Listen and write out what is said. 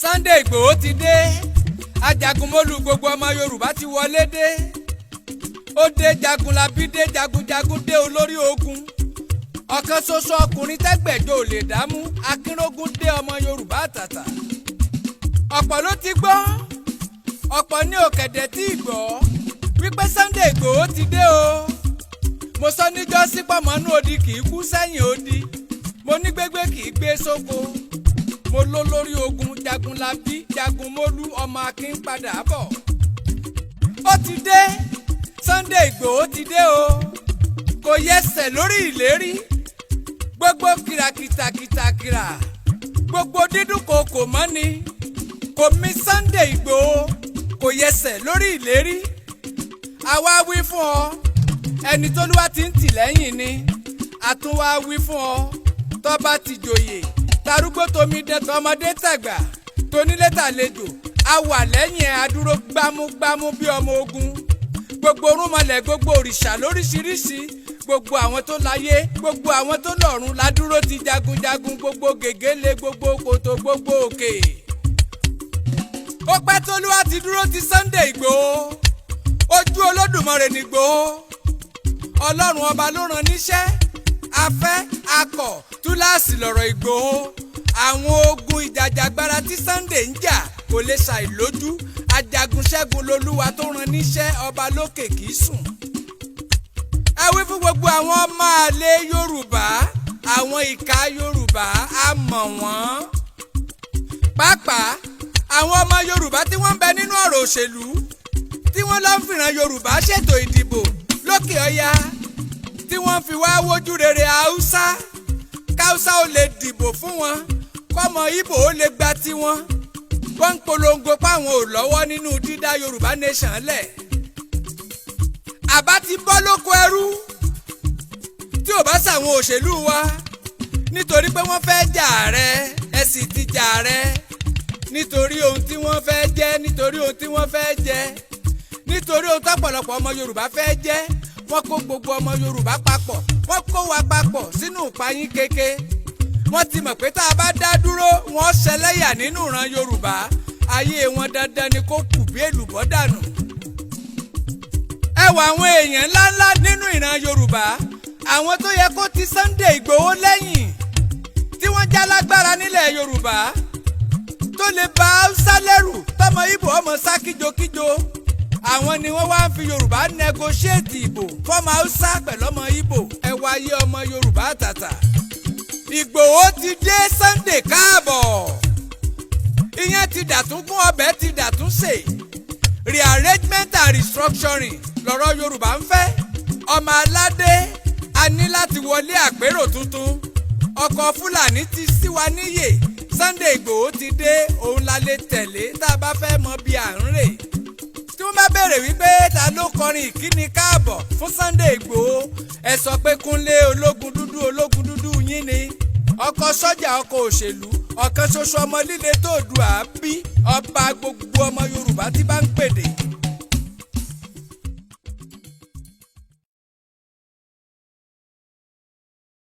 Sunday Igboho ti dé, ajagunmólú gbogbo ọmọ Yorùbá ti wọlé dé. Ó dé jagunlabi dé, jagunjagun dé, olórí ogun. Ọ̀kan ṣoṣo ọkùnrin tẹ́gbẹ̀jọ ò lè dámú, Akínrógún dé ọmọ Yorùbá àtàtà. Ọ̀pọ̀ ló ti gbọ́, ọ̀pọ̀ ní òkèdè tí ì gbọ́ wípé Sunday Igboho ti dé o. Mo sọ níjọ́ sí pọ̀mọ́nú odi kì í kú sẹ́yìn odi, mo ní gbégbé kì í gbé sóko. Mo ló lórí ogun, jagunlabi, jagunmólú, ọmọ Akin padà bọ̀. Ó ti dé, Sunday Igboho ti dé o. Kò yẹsẹ̀ lórí ìlérí, gbogbo kìràkìtàkìtàkìrà, gbogbo dídùn kò mọ́ni. Kò mí Sunday Igboho, kò yẹsẹ̀ lórí ìlérí. Àwa wí fún ọ, ẹni t'Olúwa ti ń tì lẹ́yìn ni. Àtúnwá wí fún ọ, tó bá ti joyè, tarúgbó tomidẹ tọmọdé tàgbà, tonílé tàlejò, a wà lẹ́yìn ẹ̀, adúró gbámúgbámú bí ọmọ ogun. Gbogbo orúnmọlẹ̀, gbogbo òrìṣà lóríṣiríṣi, gbogbo àwọn tó láyé, gbogbo àwọn tó lọ́run la dúró ti jagunjagun, gbogbo gègéle, gbogbo kòtò, gbogbo òkè. Ó pẹ́ t'Olúwa ti dúró ti Sunday Igboho, ojú Olódùmarè ní Igboho. Ọlọ́run ọba ló rán níṣẹ́, afẹ́ akọ̀ túláàsì lọ̀rọ̀ Igboho. Àwọn ogun ìjàjàgbara tí Sunday ń jà kò lè ṣàìlójú, ajagunṣẹ́gun lolúwa tó rán níṣẹ́, ọba lókè kì í sùn. Ẹ wí fún gbogbo àwọn ọmọ àlè Yorùbá, àwọn ìka Yorùbá, a mọ̀ wọ́n. Pàápàá àwọn ọmọ Yorùbá tí wọ́n ń bẹ nínú ọ̀rọ̀ òṣèlú, tí wọ́n lọ ń fìran Yorùbá ṣètò ìdìbò lókè ọya, tí wọ́n fi wá wojú rere Haúsá, káúsá ó lè dìbò fún wọn, kọ́mọ Ìgbò ó lè gba tiwọn. Wọ́n ń polongo páwọn ò lọ́wọ́ nínú dídá Yorùbá nation lẹ̀. Àbá ti bọ́ lóko ẹrú tí ò bá ṣàwọn òṣèlú wa, nítorí pé wọ́n fẹ́ jà ààrẹ, ẹ sì ti jà ààrẹ. Nítorí ohun tí wọ́n fẹ́ jẹ́, nítorí ohun tí wọ́n fẹ́ jẹ́, nítorí ohun tọ́pọ̀lọpọ̀ ọmọ Yorùbá fẹ́ jẹ́, wọ́n kó gbogbo ọmọ Yorùbá papọ̀, wọ́n kó wa papọ̀ sínú ìpayín keke. Wọ́n ti mọ̀ pé tá a bá dá dúró, wọ́n ṣẹlẹ́yà nínú ìran Yorùbá, ayé wọn dandan ni kó kù bí èlùbọ́ dànù. Ẹ wò àwọn èèyàn ńláńlá nínú ìran Yorùbá, àwọn tó yẹ kó ti Sunday Igboho lẹ́yìn, tí wọ́n já lágbára nílẹ̀ Yorùbá, tó lè ba Haúsá lẹ́rù, tọmọ Ìgbò ọmọ sá kíjokíjo. Àwọn ni wọ́n wá ń fi Yorùbá negotiate ìbò fọmọ Haúsá pẹ̀lú ọmọ Ìgbò. Ẹ wáyé ọmọ Yorùbá àtàtà. Igboho ti dé, Sunday káàbọ̀. Ìyẹn ti dàtún gún, ọbẹ̀ ti dàtún sè. Rearrangement and restructuring lọ̀rọ̀ Yorùbá ń fẹ́. Ọmọ aládé, a ní láti wọlé àpérò tuntun. Ọkọ̀ Fúlàní ti ṣí wa níyè. Sunday Igboho ti dé, òun la lè tẹ̀lé tá a bá fẹ́ mọ bí à ń rè. Tí wọ́n bá béèrè wípé ta ló kọrin ìkíni káàbọ̀ fún Sunday Igboho, ẹ sọ pé Kúnlé ológun dúdú yín ni. Ọkọ̀ sọ́jà, ọkọ̀ òṣèlú, ọ̀kan ṣoṣo ọmọ líle tó dùn àbí, ọba gbogbo ọmọ Yorùbá tí bá ń pèdè.